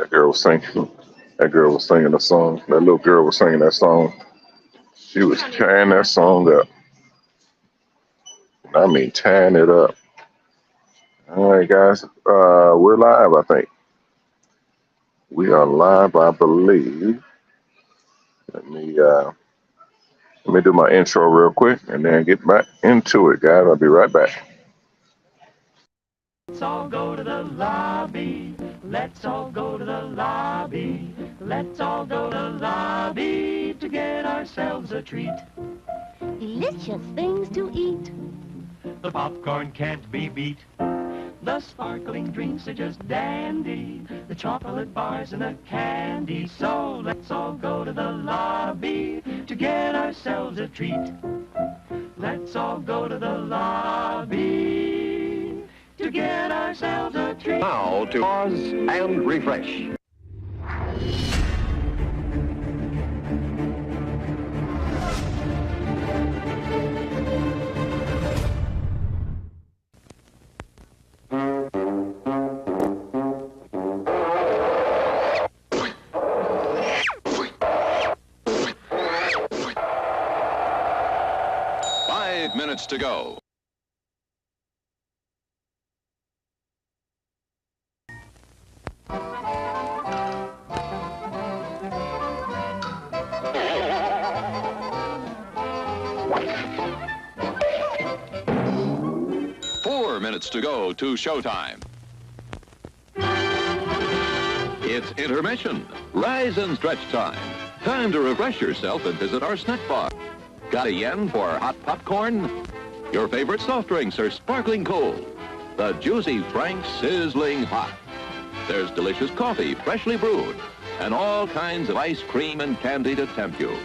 That girl was singing. That girl was singing a song. That little girl was singing that song. She was tearing that song up. I mean, tearing it up. All right, guys. We're live, I think. We are live, I believe. Let me do my intro real quick and then get back into it, guys. I'll be right back. Let's all go to the lobby. Let's all go to the lobby. Let's all go to the lobby to get ourselves a treat. Delicious things to eat. The popcorn can't be beat. The sparkling drinks are just dandy. The chocolate bars and the candy. So let's all go to the lobby to get ourselves a treat. Let's all go to the lobby to get ourselves a treat. Now to pause and refresh. To go. Four minutes to go to showtime. It's intermission. Rise and stretch time. Time to refresh yourself and visit our snack bar. Got a yen for hot popcorn? Your favorite soft drinks are sparkling cold. The juicy Frank's sizzling hot. There's delicious coffee, freshly brewed, and all kinds of ice cream and candy to tempt you.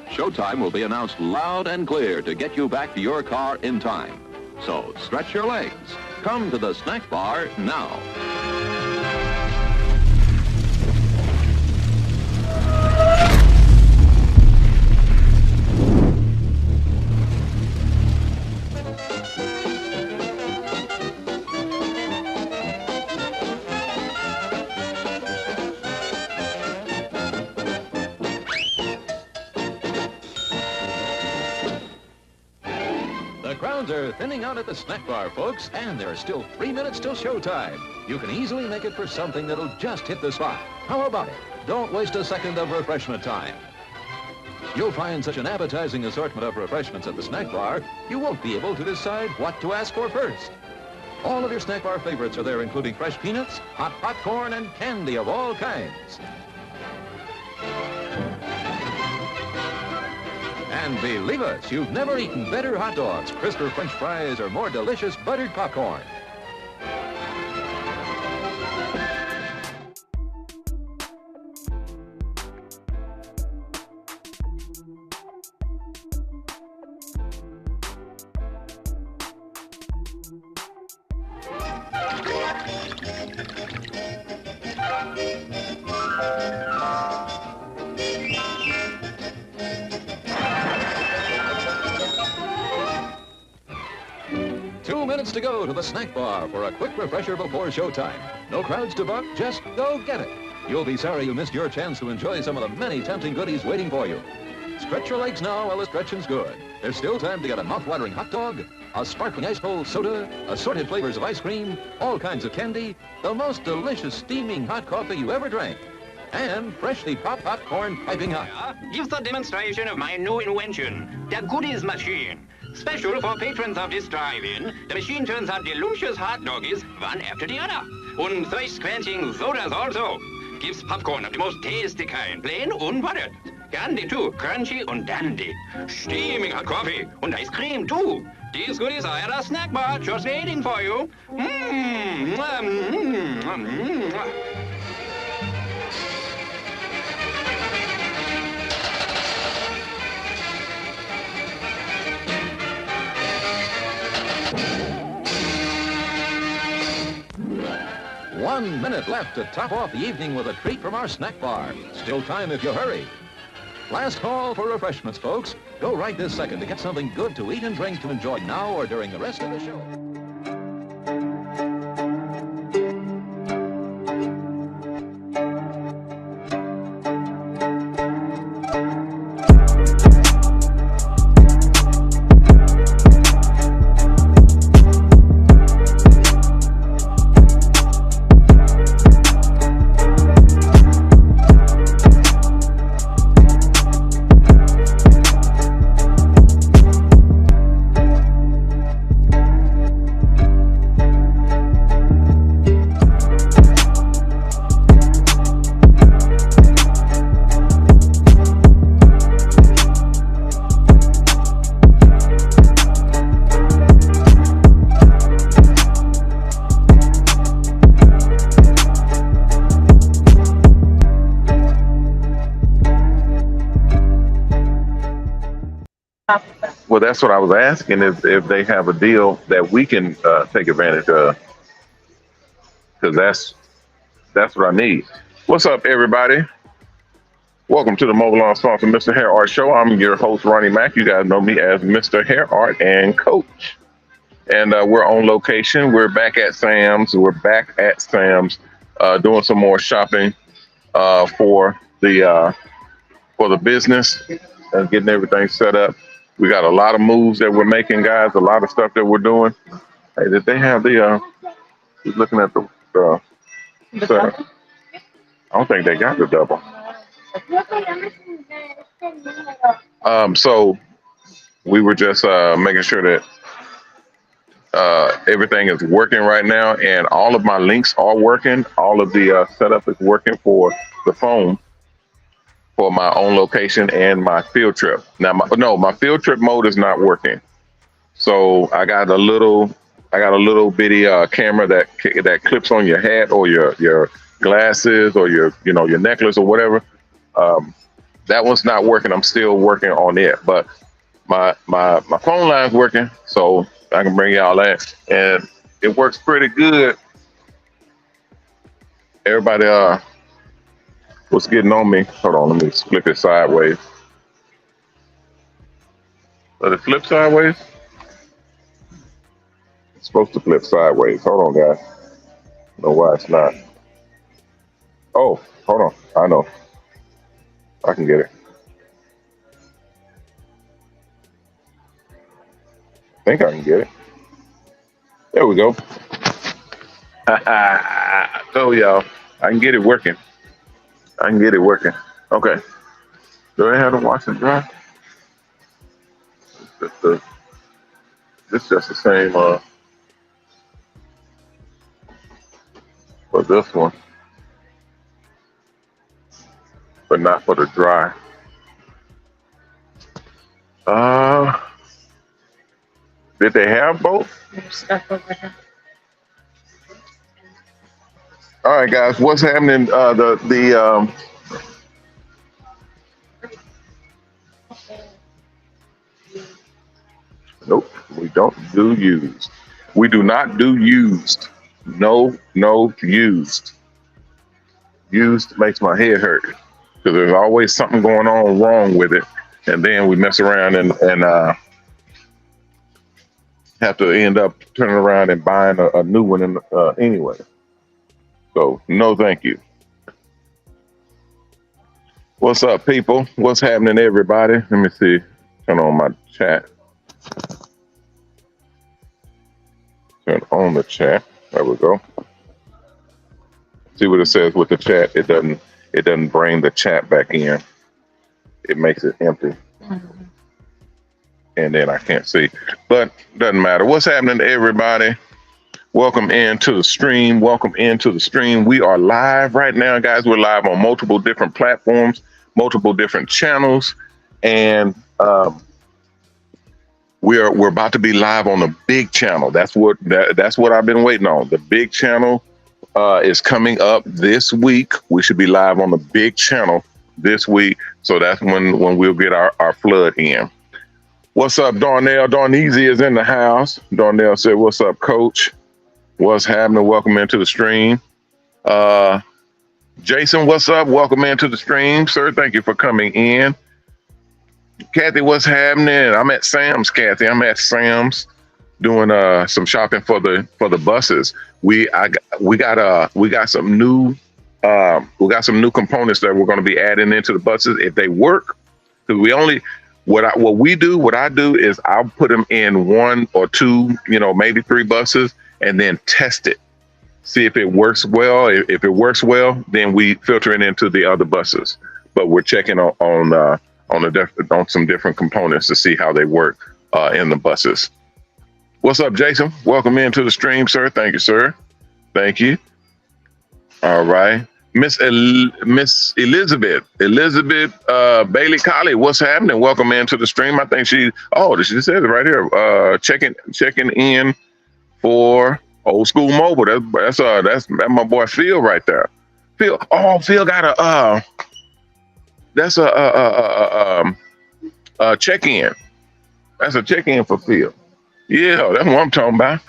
Showtime will be announced loud and clear to get you back to your car in time. So stretch your legs. Come to the snack bar now. Crowds are thinning out at the snack bar, folks, and there are still 3 minutes till showtime. You can easily make it for something that'll just hit the spot. How about it? Don't waste a second of refreshment time. You'll find such an appetizing assortment of refreshments at the snack bar, you won't be able to decide what to ask for first. All of your snack bar favorites are there, including fresh peanuts, hot popcorn, and candy of all kinds. And believe us, you've never eaten better hot dogs, crisper French fries, or more delicious buttered popcorn. To go to the snack bar for a quick refresher before showtime. No crowds to buck, just go get it. You'll be sorry you missed your chance to enjoy some of the many tempting goodies waiting for you. Stretch your legs now while the stretching's good. There's still time to get a mouth-watering hot dog, a sparkling ice-cold soda, assorted flavors of ice cream, all kinds of candy, the most delicious steaming hot coffee you ever drank, and freshly popped popcorn piping hot. Gives a demonstration of my new invention, the goodies machine. Special for patrons of this drive-in, the machine turns out delicious hot doggies one after the other. And thirst-quenching sodas also. Gives popcorn of the most tasty kind, plain unbuttered. Candy too, crunchy and dandy. Steaming hot coffee and ice cream too. These goodies are at a snack bar just waiting for you. One minute left to top off the evening with a treat from our snack bar. Still time if you hurry. Last call for refreshments, folks. Go right this second to get something good to eat and drink to enjoy now or during the rest of the show. Well, that's what I was asking, is if they have a deal that we can take advantage of, because that's what I need. What's up, everybody? Welcome to the Mobile Salons sponsor, Mr. Hair Art Show. I'm your host, Ronnie Mac. You guys know me as Mr. Hair Art and Coach. And we're on location. We're back at Sam's. Doing some more shopping for the business and getting everything set up. We got a lot of moves that we're making, guys. A lot of stuff that we're doing. Hey, did they have the? He's looking at the. I don't think they got the double. So we were just making sure that everything is working right now, and all of my links are working. All of the setup is working for the phone, for my own location and my field trip. Now, my field trip mode is not working. So I got a little bitty camera that clips on your hat or your glasses or your necklace or whatever. That one's not working. I'm still working on it, but my phone line's working, so I can bring y'all that, and it works pretty good. Everybody was getting on me. Hold on, let me flip it sideways. Does it flip sideways? It's supposed to flip sideways. Hold on, guys. I don't know why it's not. Oh, hold on. I know. I can get it. I think I can get it. There we go. So, y'all, I can get it working. Okay. Do I have to wash and dry? It's just the same for this one, but not for the dry. Did they have both? All right, guys, what's happening? Nope, we don't do used. We do not do used. No used. Used makes my head hurt because there's always something going on wrong with it, and then we mess around and have to end up turning around and buying a new one anyway. So no, thank you. What's up, people? What's happening, everybody? Let me see. Turn on my chat. Turn on the chat. There we go. See what it says with the chat. It doesn't bring the chat back in. It makes it empty. Mm-hmm. And then I can't see. But doesn't matter. What's happening, everybody? Welcome into the stream. We are live right now, guys. We're live on multiple different platforms, multiple different channels, and we're about to be live on the big channel. That's what I've been waiting on. The big channel is coming up this week. We should be live on the big channel this week. So that's when we'll get our flood in. What's up, Darnell? Darneezy is in the house. Darnell said, "What's up, Coach? What's happening? Welcome into the stream." Jason, what's up? Welcome into the stream, sir. Thank you for coming in. Kathy, what's happening? I'm at Sam's, Kathy. I'm at Sam's doing some shopping for the buses. We got some new components that we're going to be adding into the buses if they work. Because what I do is I'll put them in one or two, maybe three buses, and then test it, see if it works well. If it works well, then we filter it into the other buses. But we're checking on some different components to see how they work in the buses. What's up, Jason? Welcome into the stream, sir. Thank you, sir. Thank you. All right. Miss Elizabeth Bailey Colley, what's happening? Welcome into the stream. I think she says it right here. Checking in for Old School Mobile. That's my boy Phil right there. Phil got that's a check-in. That's a check-in for Phil. Yeah, that's what I'm talking about.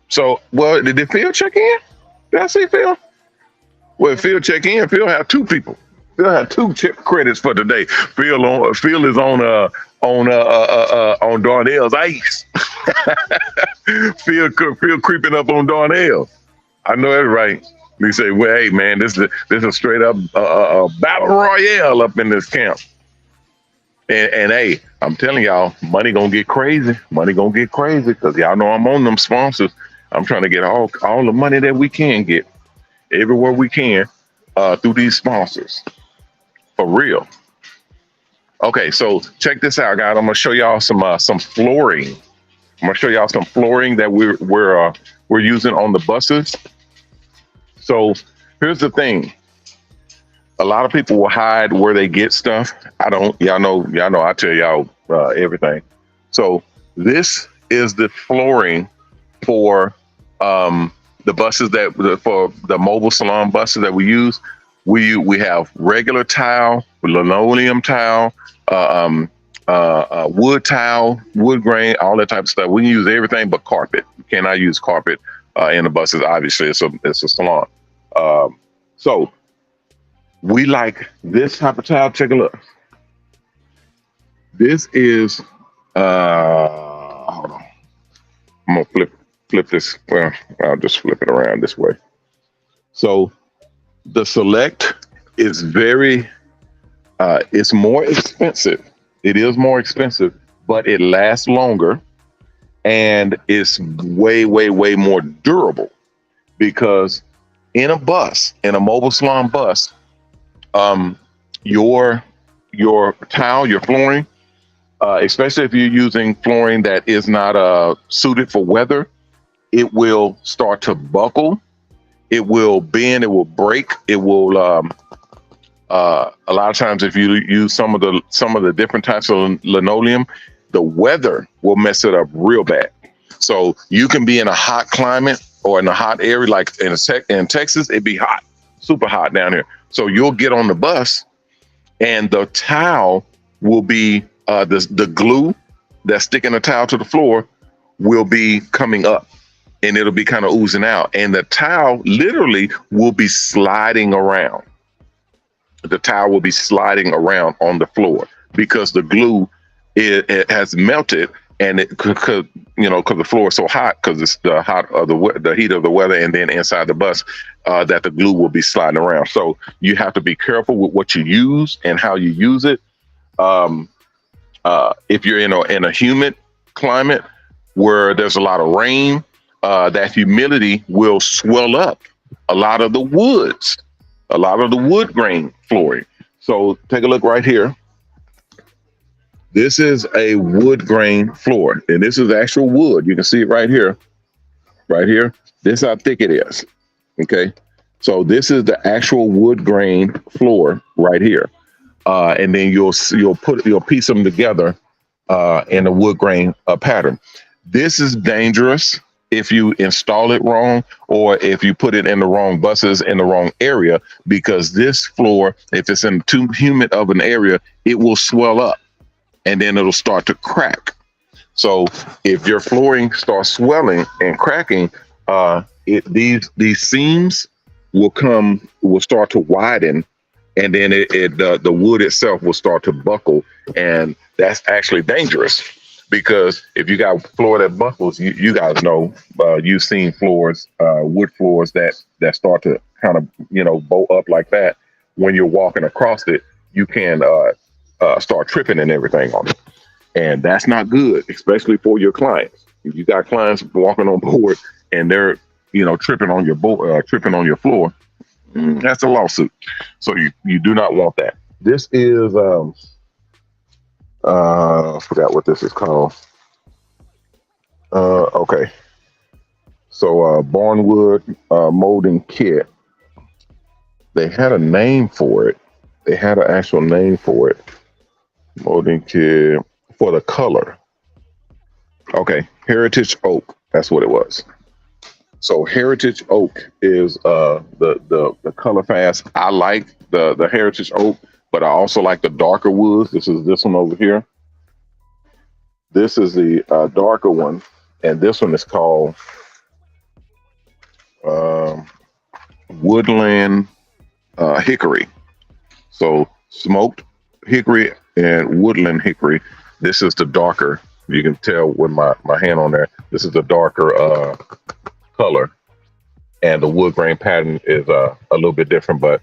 So, well, did Phil check in? Did I see Phil? Well, Phil check in. Phil have two people. Phil have two check credits for today. Phil is on Darnell's ice. Phil creeping up on Darnell. I know that's right. He say, "Well, hey man, this is a straight up battle royale up in this camp." And hey, I'm telling y'all, money gonna get crazy. Money gonna get crazy because y'all know I'm on them sponsors. I'm trying to get all the money that we can get everywhere we can through these sponsors. For real. Okay, so check this out, guys. I'm gonna show y'all some flooring. I'm gonna show y'all some flooring that we're using on the buses. So here's the thing. A lot of people will hide where they get stuff. I don't. Y'all know. I tell y'all everything. So this is the flooring for the buses for the mobile salon buses that we use. We have regular tile, linoleum tile, wood tile, wood grain, all that type of stuff. We can use everything but carpet. You cannot use carpet in the buses. Obviously, it's a salon. So we like this type of tile. Take a look. This is hold on. I'm gonna flip this. Well, I'll just flip it around this way. So the Select is it's more expensive. It is more expensive, but it lasts longer and it's way, way, way more durable because in a mobile salon bus, your tile, your flooring, especially if you're using flooring that is not suited for weather, it will start to buckle. It will bend. It will break. It will. A lot of times, if you use some of the different types of linoleum, the weather will mess it up real bad. So you can be in a hot climate or in a hot area, like in Texas, it'd be hot, super hot down here. So you'll get on the bus, and the towel will be the glue that's sticking the towel to the floor will be coming up. And it'll be kind of oozing out. And the towel literally will be sliding around. The towel will be sliding around on the floor because the glue it has melted, and because the floor is so hot because it's the heat of the weather, and then inside the bus that the glue will be sliding around. So you have to be careful with what you use and how you use it. If you're in a humid climate where there's a lot of rain, that humidity will swell up a lot of the wood grain flooring. So take a look right here. This is a wood grain floor, and this is actual wood. You can see it right here. Right here. This is how thick it is. Okay. So this is the actual wood grain floor right here. And then you'll piece them together in a wood grain pattern. This is dangerous if you install it wrong or if you put it in the wrong buses in the wrong area, because this floor, if it's in too humid of an area, it will swell up and then it'll start to crack. So if your flooring starts swelling and cracking, these seams will start to widen, and then the wood itself will start to buckle, and that's actually dangerous. Because if you got floor that buckles, you guys know, you've seen floors, wood floors that start to kind of, bow up like that. When you're walking across it, you can start tripping and everything on it. And that's not good, especially for your clients. If you got clients walking on board and they're, tripping on your board, tripping on your floor, that's a lawsuit. So you do not want that. This is, I forgot what this is called. Okay. So Barnwood molding kit. They had a name for it. They had an actual name for it. Molding kit for the color. Okay, Heritage Oak. That's what it was. So Heritage Oak is the color fast. I like the Heritage Oak, but I also like the darker woods. This one over here. This is the darker one, and this one is called Woodland Hickory. So smoked hickory and woodland hickory. This is the darker. You can tell with my hand on there. This is the darker color, and the wood grain pattern is a little bit different, but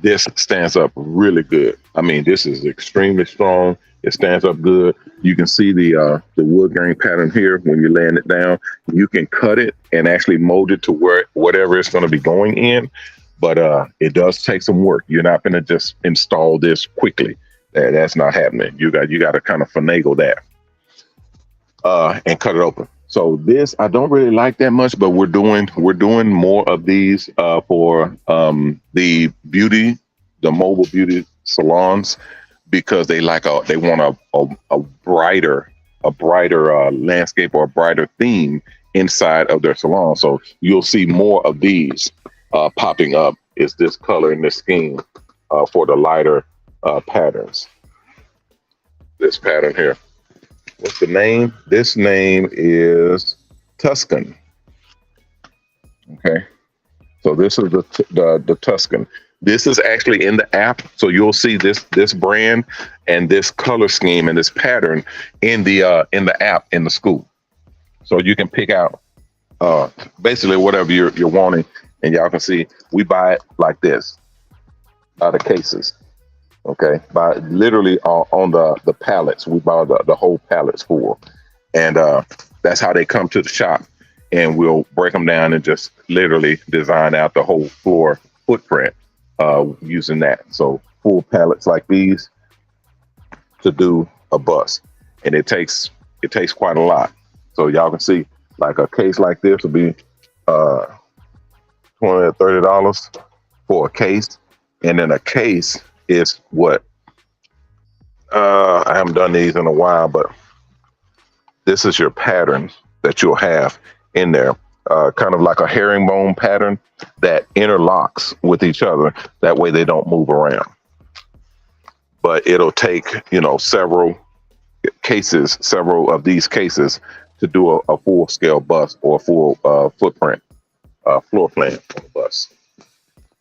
this stands up really good. I mean, this is extremely strong. It stands up good. You can see the wood grain pattern here when you're laying it down. You can cut it and actually mold it to whatever it's going to be going in, but it does take some work. You're not going to just install this quickly. That's not happening. You got to kind of finagle that and cut it open. So this I don't really like that much, but we're doing more of these for the mobile beauty salons, because they want a brighter landscape or a brighter theme inside of their salon. So you'll see more of these popping up. Is this color and this scheme for the lighter patterns. This pattern here. What's the name? This name is Tuscan. Okay, so this is the Tuscan. This is actually in the app, so you'll see this brand and this color scheme and this pattern in the app in the school. So you can pick out basically whatever you're wanting, and y'all can see we buy it like this out of cases. Okay, by literally on the pallets, we buy the whole pallets full, and that's how they come to the shop, and we'll break them down and just literally design out the whole floor footprint using that. So full pallets like these to do a bus, and it takes quite a lot. So y'all can see like a case like this will be $20 or $30 for a case, and then a case is what I haven't done these in a while, but this is your pattern that you'll have in there, kind of like a herringbone pattern that interlocks with each other. That way they don't move around. But it'll take several of these cases to do a full scale bus or a full footprint floor plan on a bus.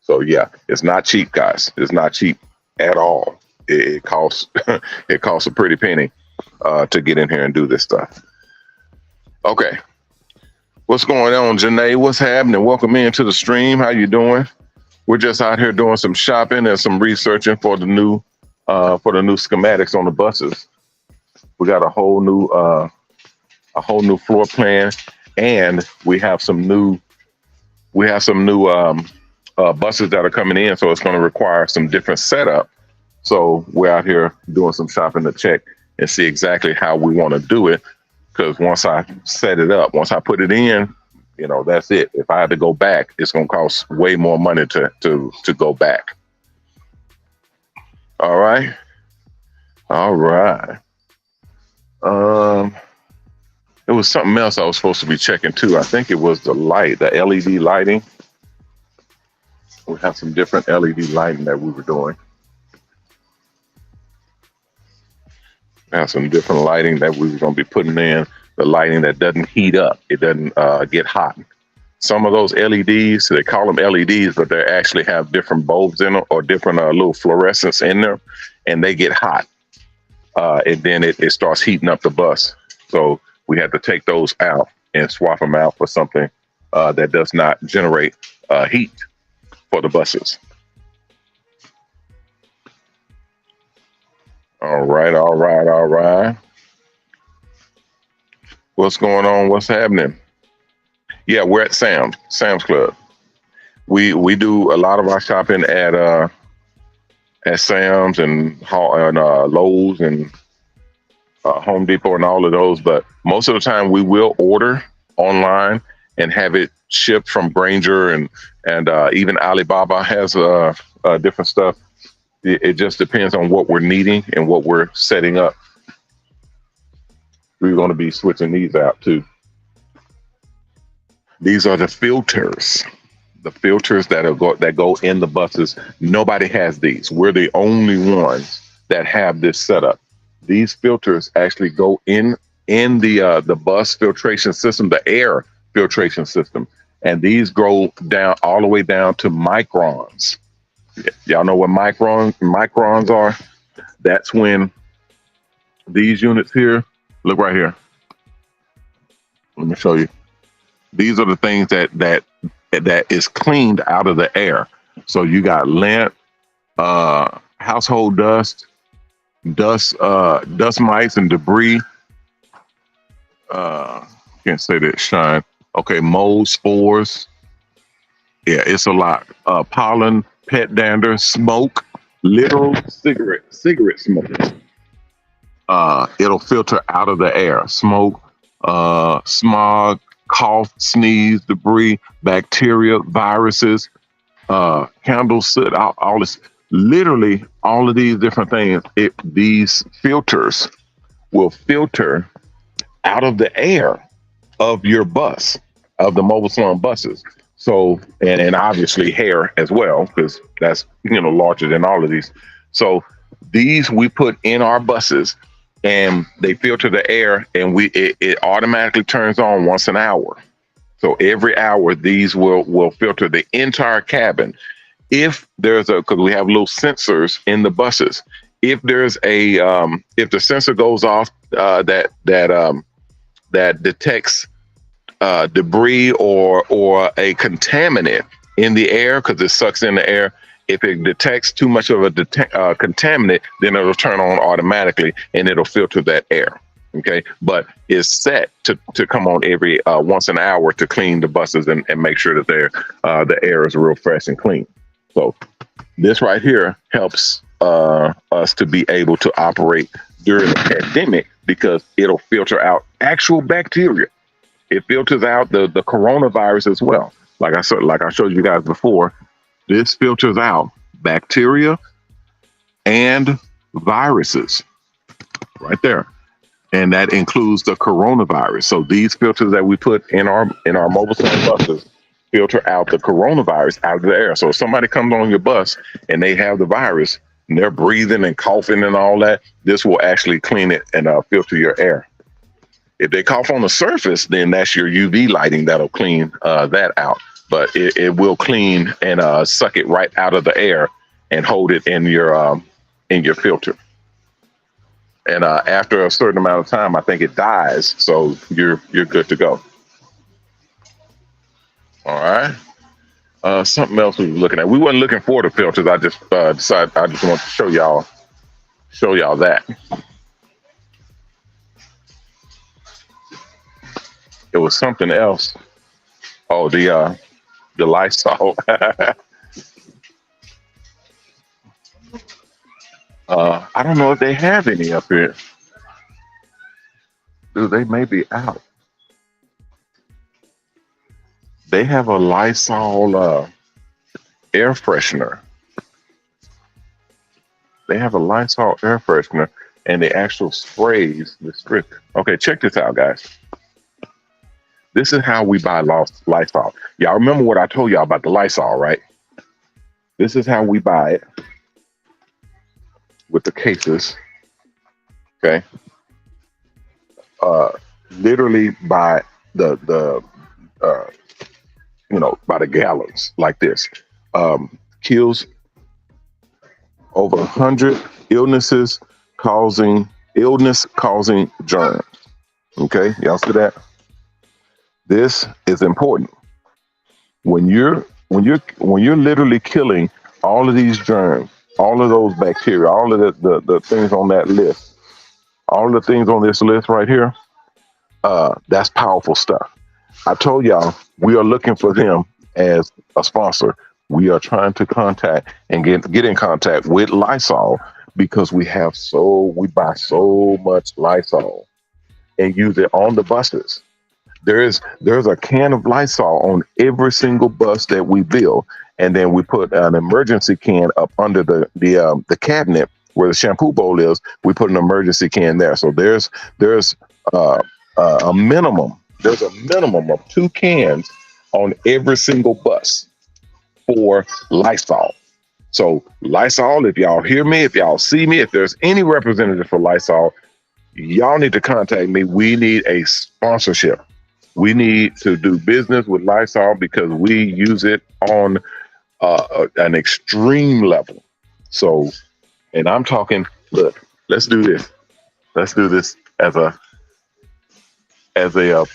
So yeah, it's not cheap, guys. It's not cheap at all. It costs it costs a pretty penny to get in here and do this stuff. Okay, what's going on, Janae? What's happening? Welcome into the stream. How you doing? We're just out here doing some shopping and some researching for the new schematics on the buses. We got a whole new floor plan, and we have some new buses that are coming in, so it's going to require some different setup. So we're out here doing some shopping to check and see exactly how we want to do it, because once I set it up, once I put it in, that's it. If I had to go back, it's going to cost way more money to go back. All right. There was something else I was supposed to be checking too. I think it was the LED lighting. We have some different LED lighting that we were doing. We have some different lighting that we were going to be putting in. The lighting that doesn't heat up. It doesn't get hot. Some of those LEDs, they call them LEDs, but they actually have different bulbs in them or different little fluorescence in them, and they get hot. And then it starts heating up the bus. So we had to take those out and swap them out for something that does not generate heat for the buses. All right. What's going on? What's happening? Yeah, we're at Sam's Club. We do a lot of our shopping at Sam's and Lowe's and Home Depot and all of those, but most of the time we will order online and have it shipped from Granger, and even Alibaba has different stuff. It just depends on what we're needing and what we're setting up. We're going to be switching these out too. These are the filters. The filters that go in the buses. Nobody has these. We're the only ones that have this setup. these filters actually go in the bus filtration system, the air filtration system, and these go down all the way down to microns. Y'all know what microns are? That's when these units here, look right here. Let me show you. These are the things that is cleaned out of the air. So you got lint, household dust, dust mites and debris. Can't say that shine. Okay, mold, spores. Yeah, it's a lot. Pollen, pet dander, smoke, literal cigarette smoke. It'll filter out of the air. Smoke, smog, cough, sneeze, debris, bacteria, viruses, candles, soot, all this. Literally, all of these different things. These filters will filter out of the air of your bus, of the Mobile Salon buses. So, and obviously hair as well, because that's, larger than all of these. So these we put in our buses, and they filter the air, and it automatically turns on once an hour. So every hour, these will filter the entire cabin. If there's because we have little sensors in the buses. If there's if the sensor goes off that detects debris or a contaminant in the air, because it sucks in the air. If it detects too much of a contaminant, then it'll turn on automatically and it'll filter that air. Okay, but it's set to come on every once an hour to clean the buses and make sure that the air is real fresh and clean. So this right here helps us to be able to operate during the pandemic, because it'll filter out actual bacteria. It filters out the coronavirus as well. Like I showed you guys before, this filters out bacteria and viruses right there. And that includes the coronavirus. So these filters that we put in our Mobile Salon buses filter out the coronavirus out of the air. So if somebody comes on your bus and they have the virus and they're breathing and coughing and all that, this will actually clean it and filter your air. If they cough on the surface, then that's your UV lighting that'll clean that out. But it will clean and suck it right out of the air and hold it in your filter. And after a certain amount of time, I think it dies. So you're good to go. All right. Something else we were looking at. We weren't looking for the filters. I just decided I just want to show y'all that. It was something else. Oh, the Lysol. I don't know if they have any up here. Dude, they may be out. They have a Lysol air freshener. They have a Lysol air freshener, and the actual sprays the strip. Okay, check this out, guys. This is how we buy Lysol. Y'all remember what I told y'all about the Lysol, right? This is how we buy it with the cases. Okay. Literally by by the gallons like this. Kills over 100 illness causing germs. Okay, y'all see that? This is important. When you're literally killing all of these germs, all of those bacteria, all of the things on that list, all of the things on this list right here, that's powerful stuff. I told y'all we are looking for them as a sponsor. We are trying to contact and get in contact with Lysol, because we buy so much Lysol and use it on the buses. There's a can of Lysol on every single bus that we build, and then we put an emergency can up under the cabinet where the shampoo bowl is. We put an emergency can there. So there's a minimum. There's a minimum of 2 cans on every single bus for Lysol. So Lysol, if y'all hear me, if y'all see me, if there's any representative for Lysol, y'all need to contact me. We need a sponsorship. We need to do business with Lysol because we use it on an extreme level. So, and I'm talking, look, let's do this. Let's do this as a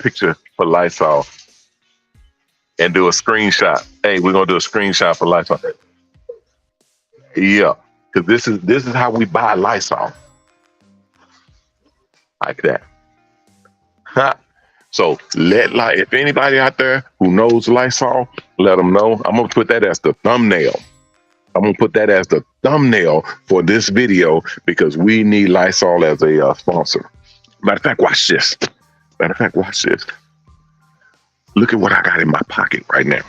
picture for Lysol and do a screenshot. Hey, we're gonna do a screenshot for Lysol. Yeah, because this is how we buy Lysol. Like that. So if anybody out there who knows Lysol, let them know. I'm gonna put that as the thumbnail. I'm gonna put that as the thumbnail for this video because we need Lysol as a sponsor. Matter of fact, watch this. Look at what I got in my pocket right now.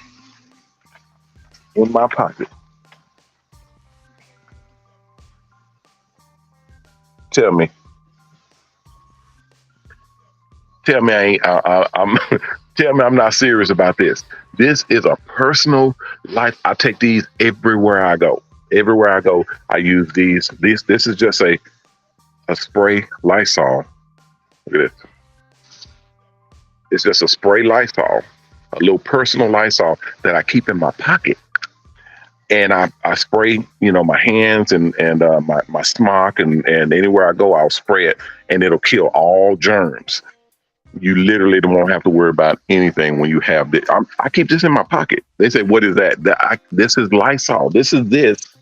In my pocket. Tell me I'm not serious about this. This is a personal life. I take these everywhere I go. Everywhere I go, I use these. This is just a spray Lysol. Look at this. It's just a spray Lysol, a little personal Lysol that I keep in my pocket. And I spray, my hands and my smock and anywhere I go, I'll spray it and it'll kill all germs. You literally don't have to worry about anything when you have this. I keep this in my pocket. They say, what is that? This is Lysol. This is this.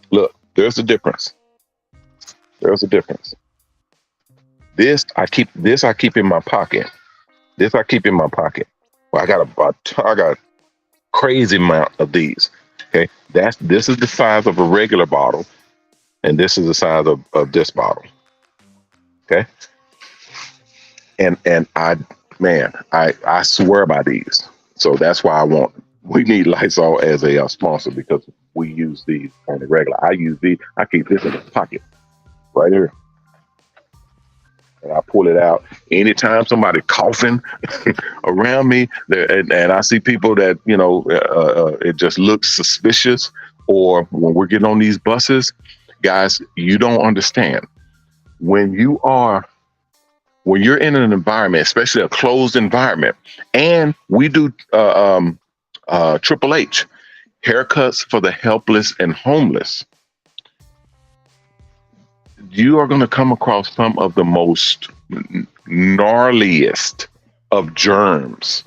Look, there's a difference. There's a difference. This I keep in my pocket. This I keep in my pocket. Well, I got a crazy amount of these. Okay, this is the size of a regular bottle, and this is the size of this bottle. Okay, and I swear by these. So that's why we need Lysol as a sponsor because we use these on the regular. I use these. I keep this in my pocket right here. And I pull it out anytime somebody coughing around me, and I see people that it just looks suspicious. Or when we're getting on these buses, guys, you don't understand when you're in an environment, especially a closed environment, and we do Triple H, haircuts for the helpless and homeless. You are going to come across some of the most gnarliest of germs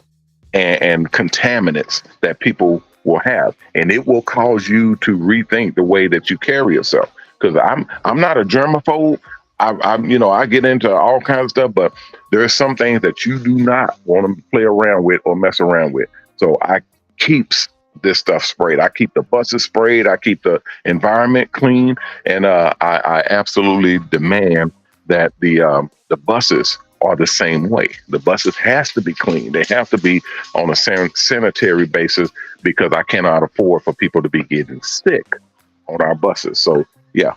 and contaminants that people will have, and it will cause you to rethink the way that you carry yourself. Because I'm not a germaphobe. I get into all kinds of stuff, but there are some things that you do not want to play around with or mess around with. So I keep this stuff sprayed. I keep the buses sprayed. I keep the environment clean, and I absolutely demand that the buses are the same way. The buses has to be clean. They have to be on a sanitary basis because I cannot afford for people to be getting sick on our buses. So yeah,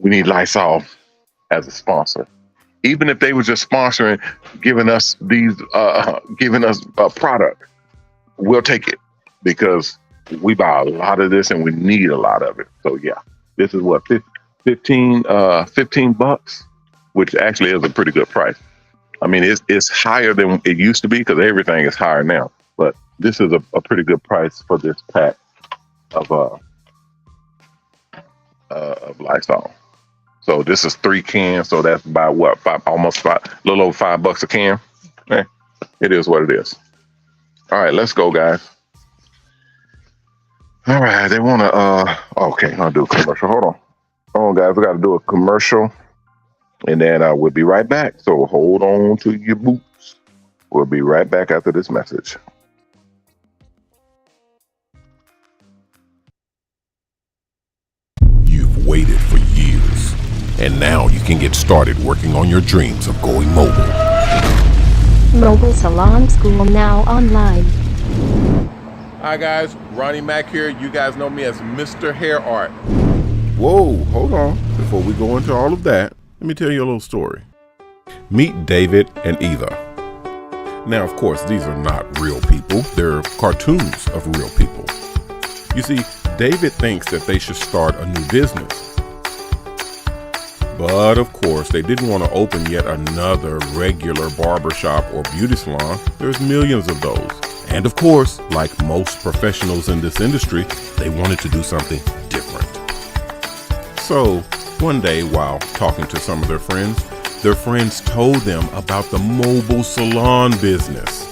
we need Lysol as a sponsor. Even if they were just sponsoring, giving us a product, we'll take it. Because we buy a lot of this and we need a lot of it. So yeah, this is what, $15, which actually is a pretty good price. I mean, it's higher than it used to be because everything is higher now. But this is a pretty good price for this pack of Lysol. So this is 3 cans. So that's about what, almost a little over $5 a can. It is what it is. All right, let's go, guys. All right, they want to, okay, I'll do a commercial. Hold on, guys, we got to do a commercial, and then we'll be right back. So hold on to your boots. We'll be right back after this message. You've waited for years, and now you can get started working on your dreams of going mobile. Mobile Salon School now online. Hi guys, Ronnie Mac here. You guys know me as MrHairArt. Whoa, hold on. Before we go into all of that, let me tell you a little story. Meet David and Eva. Now, of course, these are not real people. They're cartoons of real people. You see, David thinks that they should start a new business. But of course, they didn't want to open yet another regular barbershop or beauty salon. There's millions of those. And of course, like most professionals in this industry, they wanted to do something different. So one day, while talking to some of their friends told them about the mobile salon business.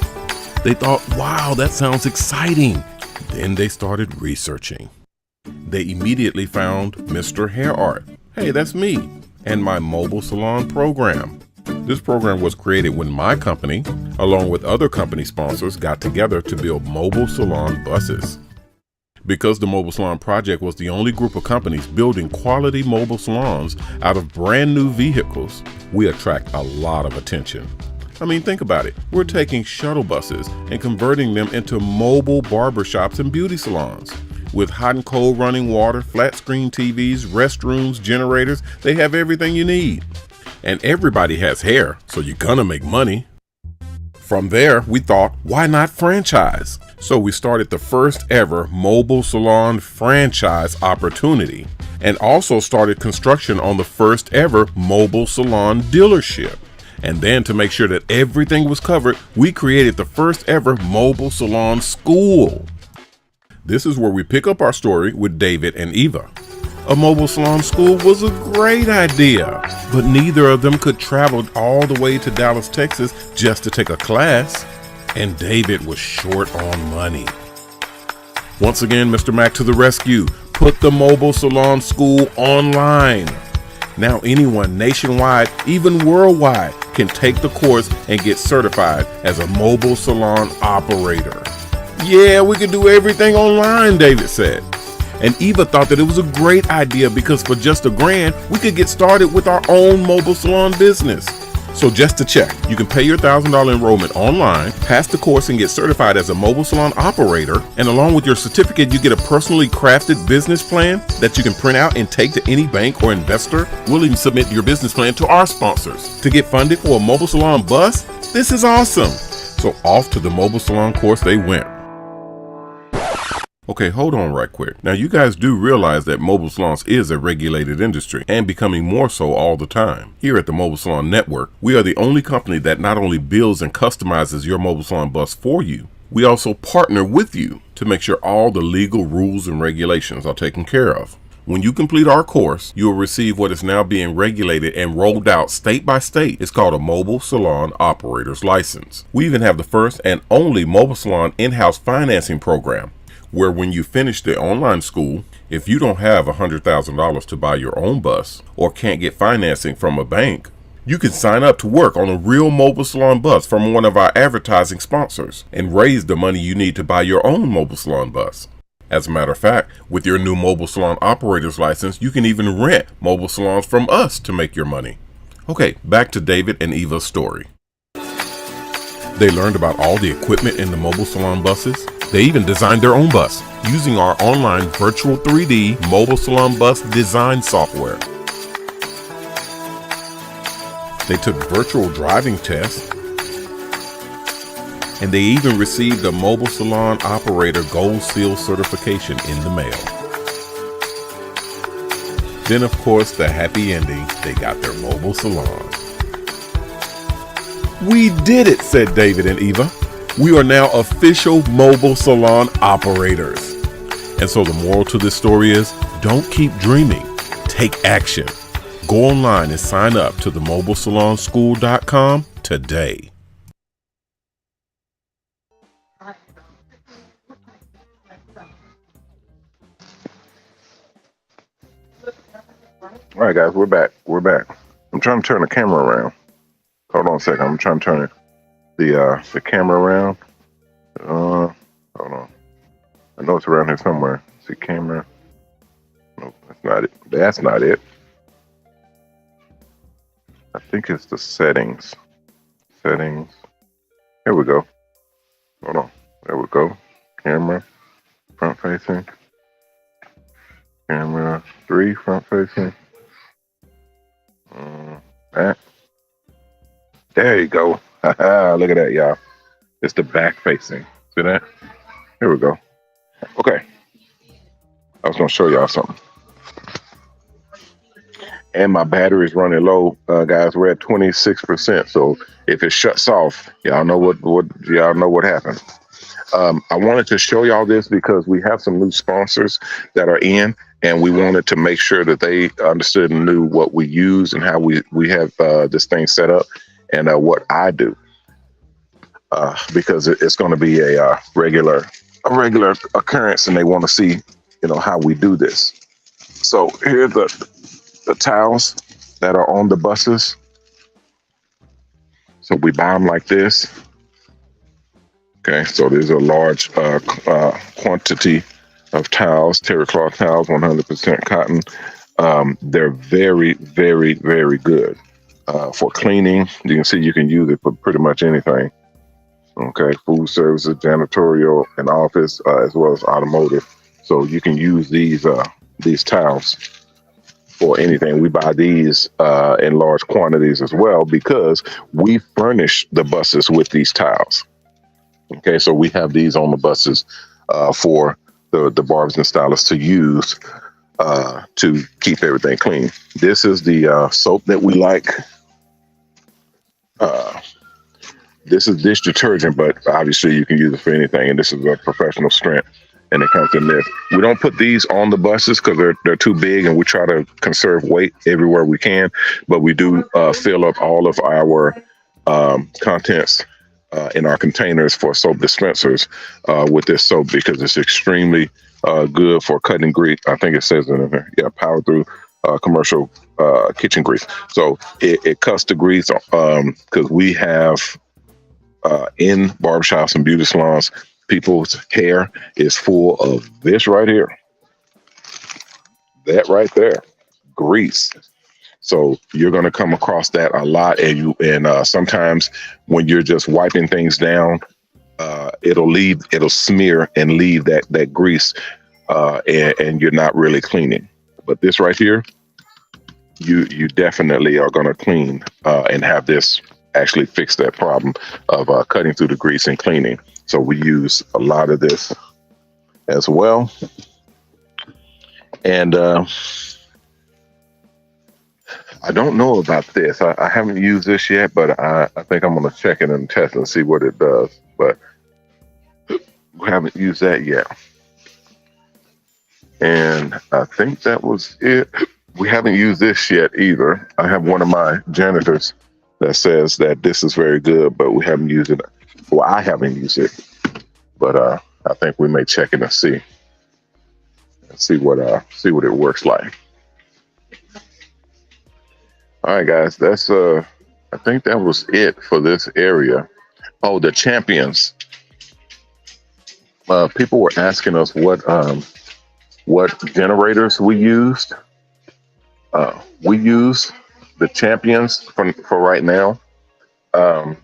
They thought, wow, that sounds exciting. Then they started researching. They immediately found MrHairArt. Hey, that's me, and my mobile salon program. This program was created when my company, along with other company sponsors, got together to build Mobile Salon Buses. Because the Mobile Salon Project was the only group of companies building quality mobile salons out of brand new vehicles, we attract a lot of attention. I mean, think about it. We're taking shuttle buses and converting them into mobile barbershops and beauty salons. With hot and cold running water, flat screen TVs, restrooms, generators, they have everything you need. And everybody has hair, so you're gonna make money. From there, we thought, why not franchise? So we started the first ever mobile salon franchise opportunity and also started construction on the first ever mobile salon dealership. And then to make sure that everything was covered, we created the first ever mobile salon school. This is where we pick up our story with David and Eva. A mobile salon school was a great idea, but neither of them could travel all the way to Dallas, Texas just to take a class, and David was short on money. Once again, Mr. Mac to the rescue, put the mobile salon school online. Now anyone nationwide, even worldwide, can take the course and get certified as a mobile salon operator. Yeah, we can do everything online, David said. And Eva thought that it was a great idea because for just $1,000, we could get started with our own mobile salon business. So just to check, you can pay your $1,000 enrollment online, pass the course and get certified as a mobile salon operator. And along with your certificate, you get a personally crafted business plan that you can print out and take to any bank or investor. We'll even submit your business plan to our sponsors. To get funded for a mobile salon bus, this is awesome. So off to the mobile salon course they went. Okay, hold on right quick. Now you guys do realize that mobile salons is a regulated industry and becoming more so all the time. Here at the Mobile Salon Network, we are the only company that not only builds and customizes your mobile salon bus for you, we also partner with you to make sure all the legal rules and regulations are taken care of. When you complete our course, you will receive what is now being regulated and rolled out state by state. It's called a Mobile Salon Operator's License. We even have the first and only mobile salon in-house financing program, where when you finish the online school, if you don't have $100,000 to buy your own bus or can't get financing from a bank, you can sign up to work on a real mobile salon bus from one of our advertising sponsors and raise the money you need to buy your own mobile salon bus. As a matter of fact, with your new mobile salon operator's license, you can even rent mobile salons from us to make your money. Okay, back to David and Eva's story. They learned about all the equipment in the mobile salon buses. They even designed their own bus using our online virtual 3D mobile salon bus design software. They took virtual driving tests, and they even received a mobile salon operator gold seal certification in the mail. Then of course the happy ending, they got their mobile salon. We did it, said David and Eva. We are now official mobile salon operators. And so the moral to this story is, don't keep dreaming, take action. Go online and sign up to the mobilesalonschool.com today. All right, guys, we're back. I'm trying to turn the camera around. Hold on a second. I'm trying to turn the camera around. Hold on. I know it's around here somewhere. See camera. No, that's not it. That's not it. I think it's the settings. Settings. Here we go. Hold on. There we go. Camera. Front facing. Camera 3 front facing. Back. There you go. Look at that, y'all. It's the back facing. See that? Here we go. Okay. I was gonna show y'all something. And my battery is running low, guys. We're at 26%. So if it shuts off, y'all know what happened. I wanted to show y'all this because we have some new sponsors that are in, and we wanted to make sure that they understood and knew what we use and how we have this thing set up, and what I do, because it's going to be a regular occurrence, and they want to see, how we do this. So here are the towels that are on the buses. So we buy them like this. Okay, so there's a large quantity of towels, terry cloth towels, 100% cotton. They're very, very, very good for cleaning. You can see you can use it for pretty much anything. Okay, food services, janitorial, and office, as well as automotive. So you can use these towels for anything. We buy these in large quantities as well because we furnish the buses with these towels. Okay, so we have these on the buses for the barbers and stylists to use to keep everything clean. This is the soap that we like. This is dish detergent, but obviously you can use it for anything, and this is a professional strength, and it comes in this. We don't put these on the buses because they're too big, and we try to conserve weight everywhere we can, but we do fill up all of our contents in our containers for soap dispensers with this soap because it's extremely good for cutting grease. I think it says it in there. Yeah, power through commercial kitchen grease. So it cuts the grease because we have in barbershops and beauty salons, people's hair is full of this right here. That right there, grease. So you're going to come across that a lot, and sometimes when you're just wiping things down, it'll smear and leave that grease, and you're not really cleaning. But this right here, you definitely are going to clean and have this actually fix that problem of cutting through the grease and cleaning. So we use a lot of this as well, and I don't know about this. I haven't used this yet, but I think I'm going to check it and test and see what it does. But we haven't used that yet. And I think that was it. We haven't used this yet either. I have one of my janitors that says that this is very good, but we haven't used it. Well, I haven't used it, but I think we may check it and see what it works like. All right, guys, that's I think that was it for this area. Oh, the champions. People were asking us what generators we used. We use the champions for right now.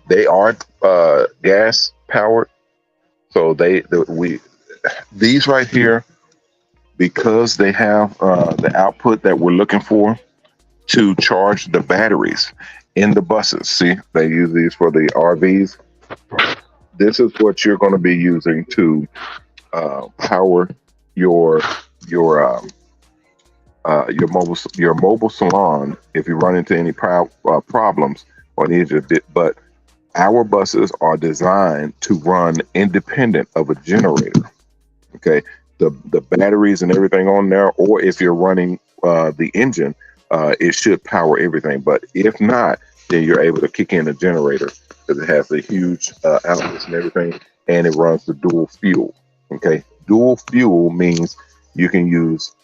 They are gas powered, so these right here, because they have the output that we're looking for to charge the batteries in the buses. See, they use these for the RVs. This is what you're going to be using to power your mobile salon if you run into any problems or need a bit. But our buses are designed to run independent of a generator. Okay, the batteries and everything on there, or if you're running the engine, it should power everything. But if not, then you're able to kick in a generator because it has the huge outlets and everything, and it runs the dual fuel. Okay, dual fuel means you can use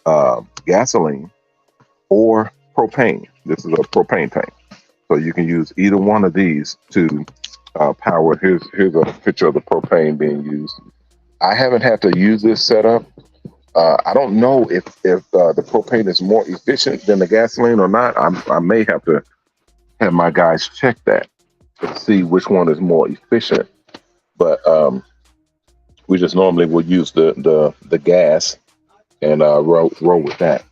gasoline or propane. This is a propane tank, so you can use either one of these to power. Here's a picture of the propane being used. I haven't had to use this setup. I don't know if the propane is more efficient than the gasoline or not. I may have to have my guys check that to see which one is more efficient. But we just normally would use the gas and roll with that.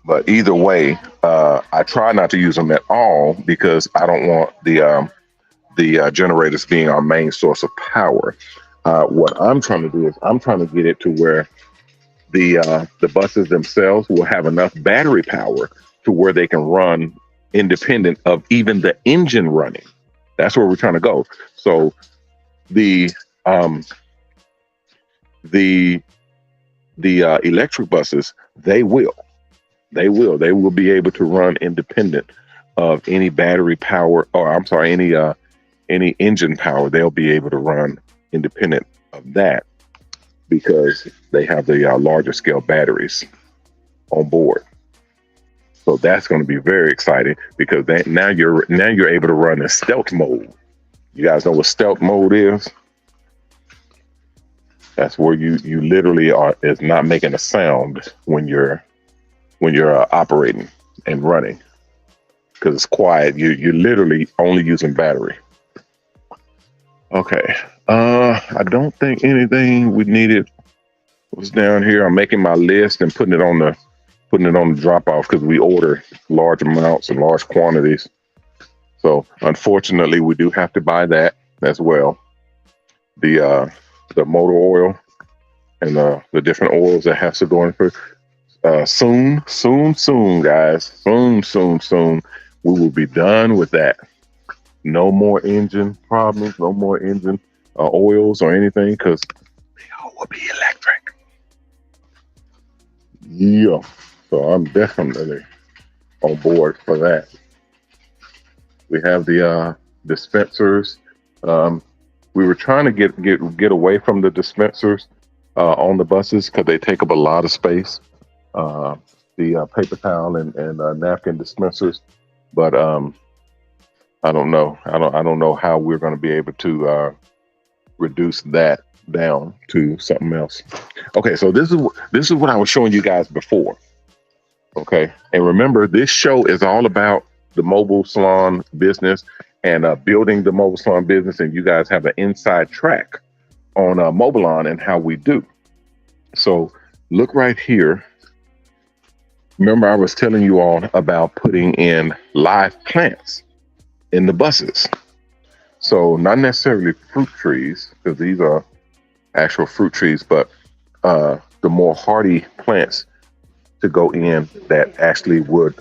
But either way, I try not to use them at all because I don't want the generators being our main source of power. What I'm trying to do is I'm trying to get it to where the buses themselves will have enough battery power to where they can run independent of even the engine running. That's where we're trying to go. So the electric buses, they will be able to run independent of any battery power, or I'm sorry, any engine power. They'll be able to run independent of that because they have the larger scale batteries on board. So that's going to be very exciting because now you're able to run in stealth mode. You guys know what stealth mode is? That's where you literally is not making a sound when you're operating and running because it's quiet. You're literally only using battery. Okay. I don't think anything we needed was down here. I'm making my list and putting it on the drop off because we order large amounts and large quantities. So unfortunately, we do have to buy that as well. The motor oil and the different oils that have to go in for soon, guys. Soon. We will be done with that. No more engine problems, no more engine oils or anything because they all will be electric. Yeah. So I'm definitely on board for that. We have the dispensers. We were trying to get away from the dispensers on the buses because they take up a lot of space. The paper towel and napkin dispensers, but I don't know. I don't know how we're going to be able to reduce that down to something else. Okay, so this is what I was showing you guys before. Okay, and remember, this show is all about the mobile salon business and building the mobile salon business, and you guys have an inside track on MOBALON and how we do. So look right here. Remember, I was telling you all about putting in live plants in the buses. So not necessarily fruit trees, because these are actual fruit trees, but the more hardy plants to go in that actually would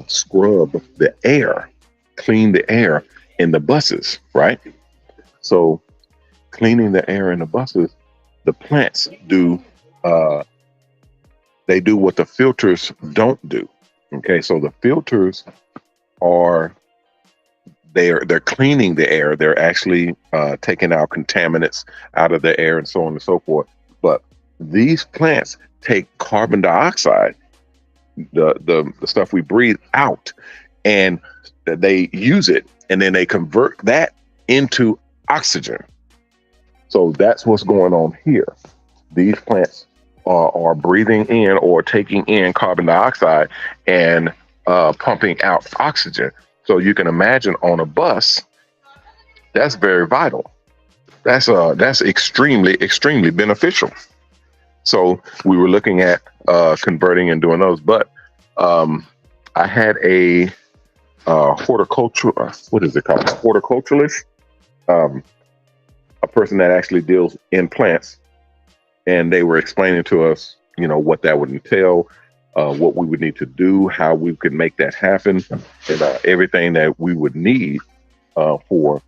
scrub the air, clean the air in the buses, right? So cleaning the air in the buses, the plants do, they do what the filters don't do. Okay, so the filters are, they're cleaning the air. They're actually taking out contaminants out of the air and so on and so forth. But these plants take carbon dioxide, the stuff we breathe, out, and they use it, and then they convert that into oxygen. So that's what's going on here. These plants are breathing in or taking in carbon dioxide and pumping out oxygen. So you can imagine on a bus, that's very vital. That's extremely beneficial. So we were looking at converting and doing those, but I had a horticulturalist, a person that actually deals in plants, and they were explaining to us, what that would entail, what we would need to do, how we could make that happen, and everything that we would need for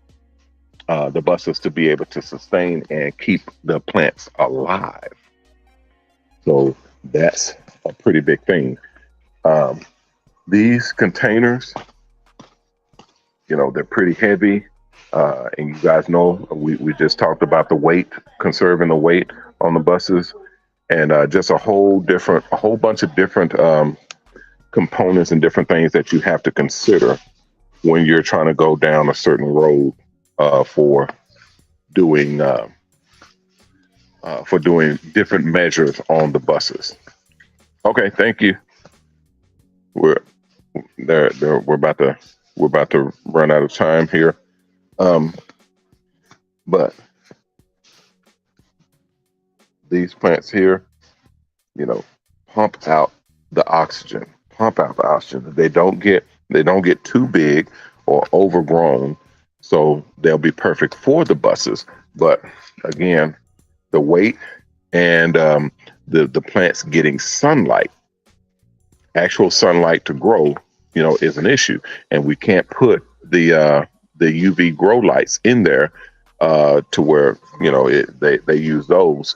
the buses to be able to sustain and keep the plants alive. So that's a pretty big thing. These containers, they're pretty heavy. And you guys know, we just talked about the weight, conserving the weight on the buses, and just a whole bunch of different components and different things that you have to consider when you're trying to go down a certain road for doing different measures on the buses. Okay, thank you. We're about to run out of time here. But these plants here, pump out the oxygen. They don't get too big or overgrown, so they'll be perfect for the buses. But again, the weight and the plants getting sunlight, actual sunlight to grow, is an issue. And we can't put the UV grow lights in there to where, they use those.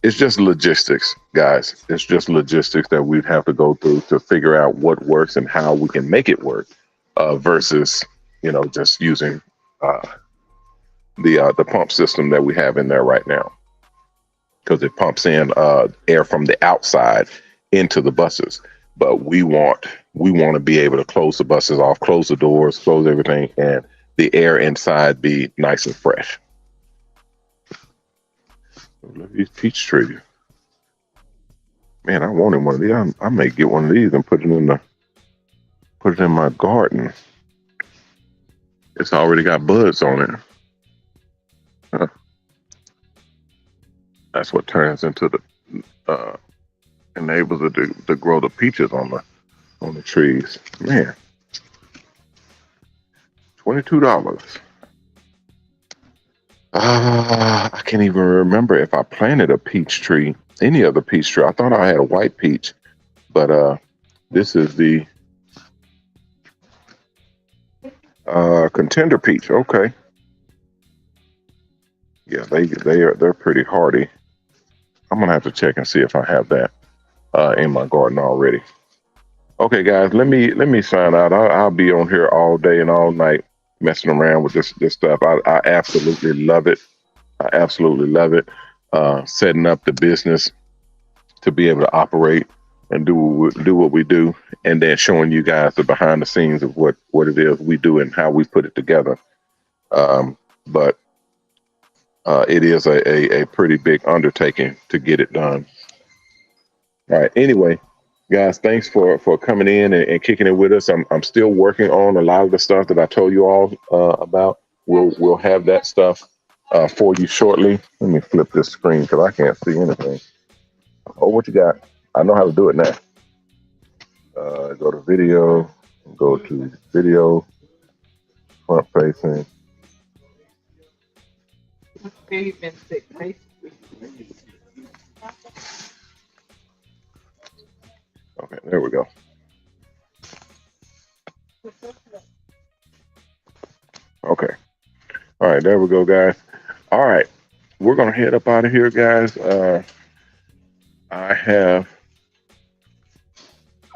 It's just logistics, guys. It's just logistics that we'd have to go through to figure out what works and how we can make it work versus, just using the pump system that we have in there right now, because it pumps in air from the outside into the buses. But we want to be able to close the buses off, close the doors, close everything, and the air inside be nice and fresh. Look at these peach trees. Man, I wanted one of these. I may get one of these and put it in my garden. It's already got buds on it. Huh. That's what turns into the enables it to grow the peaches on the trees. Man, $22. I can't even remember if I planted a peach tree, any other peach tree. I thought I had a white peach, but this is the contender peach. Okay. Yeah, they're pretty hardy. I'm gonna have to check and see if I have that in my garden already. Okay, guys, let me sign out. I'll be on here all day and all night messing around with this stuff. I absolutely love it. I absolutely love it. Setting up the business to be able to operate and do what we do, and then showing you guys the behind the scenes of what it is we do and how we put it together. But it is a pretty big undertaking to get it done. All right. Anyway, guys, thanks for coming in and kicking it with us. I'm still working on a lot of the stuff that I told you all about. We'll have that stuff for you shortly. Let me flip this screen because I can't see anything. Oh, what you got? I know how to do it now. Go to video, go to video, front facing. Okay, there we go. Okay. All right, there we go, guys. All right, we're gonna head up out of here, guys. I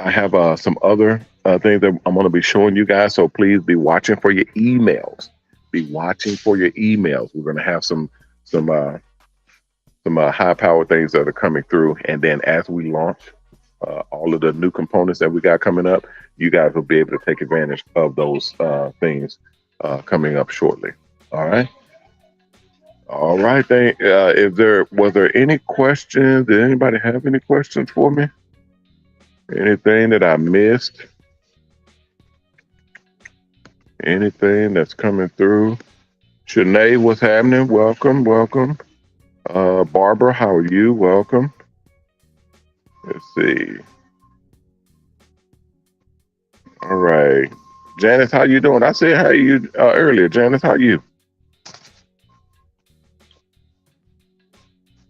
have some other things that I'm gonna be showing you guys, so please be watching for your emails. Be watching for your emails. We're gonna have some high-powered things that are coming through, and then as we launch all of the new components that we got coming up, you guys will be able to take advantage of those things coming up shortly. All right. All right. Was there any questions? Did anybody have any questions for me? Anything that I missed? Anything that's coming through? Shanae, what's happening? Welcome. Barbara, how are you? Welcome. Let's see. All right. Janice, how you doing? I said how you earlier. Janice, how you?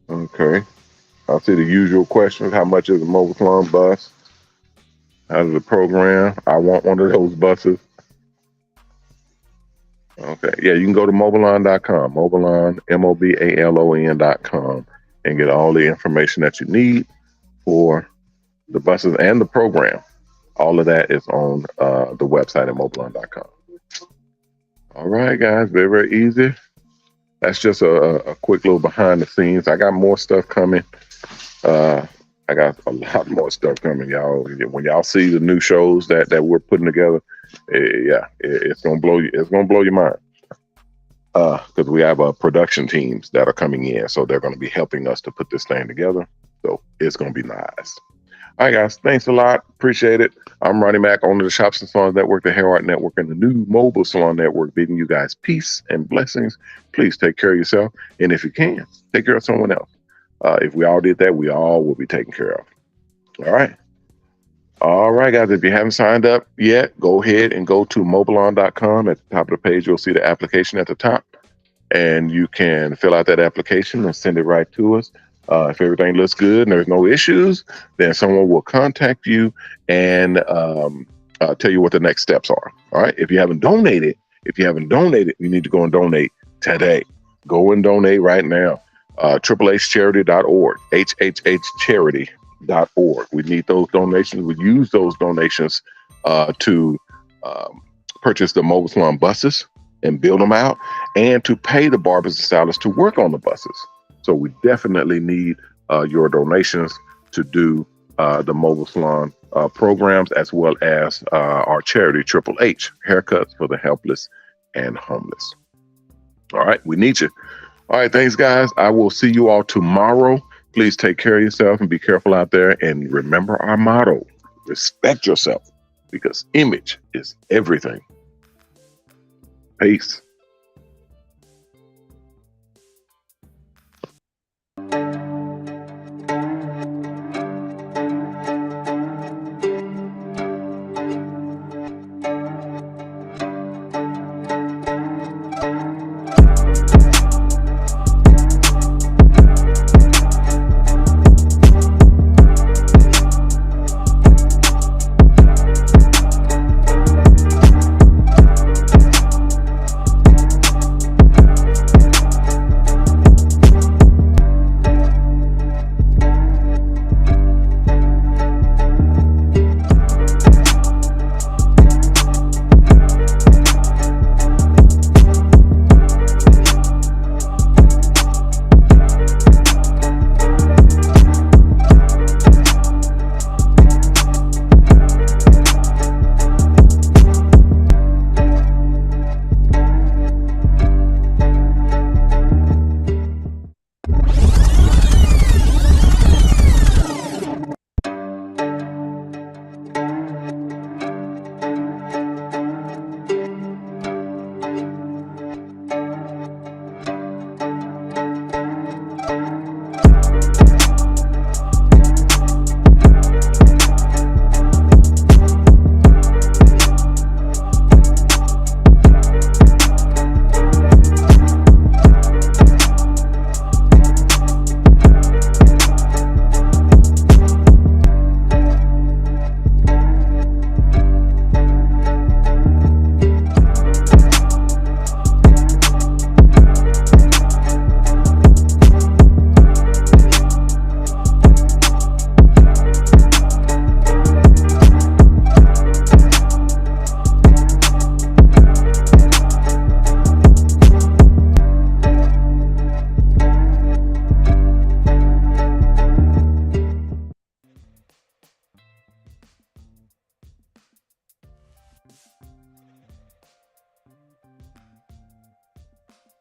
Okay. I see the usual questions. How much is a Mobile Salon bus? How's the program? I want one of those buses. Okay. Yeah, you can go to MOBALON.com. MOBALON, MOBALON.com, and get all the information that you need for the buses and the program. All of that is on the website at MOBALON.com. All right, guys. Very, very easy. That's just a quick little behind the scenes. I got more stuff coming. I got a lot more stuff coming, y'all. When y'all see the new shows that we're putting together, it's gonna blow you. It's gonna blow your mind. Because we have production teams that are coming in, so they're gonna be helping us to put this thing together. So it's gonna be nice. All right, guys. Thanks a lot. Appreciate it. I'm Ronnie Mac, owner of the Shops Salons Network, the HairArt Network, and the new Mobile Salon Network, bidding you guys peace and blessings. Please take care of yourself, and if you can, take care of someone else. If we all did that, we all will be taken care of. All right. All right, guys. If you haven't signed up yet, go ahead and go to MOBALON.com. At the top of the page, you'll see the application at the top, and you can fill out that application and send it right to us. If everything looks good and there's no issues, then someone will contact you and tell you what the next steps are. All right. If you haven't donated, you need to go and donate today. Go and donate right now. HHHcharity.org, HHHcharity.org. We need those donations. We use those donations to purchase the Mobile Salon buses and build them out, and to pay the barbers and stylists to work on the buses. So we definitely need your donations to do the Mobile Salon programs, as well as our charity, Triple H, Haircuts for the Helpless and Homeless. All right, we need you. All right, thanks, guys. I will see you all tomorrow. Please take care of yourself and be careful out there. And remember our motto, respect yourself, because image is everything. Peace.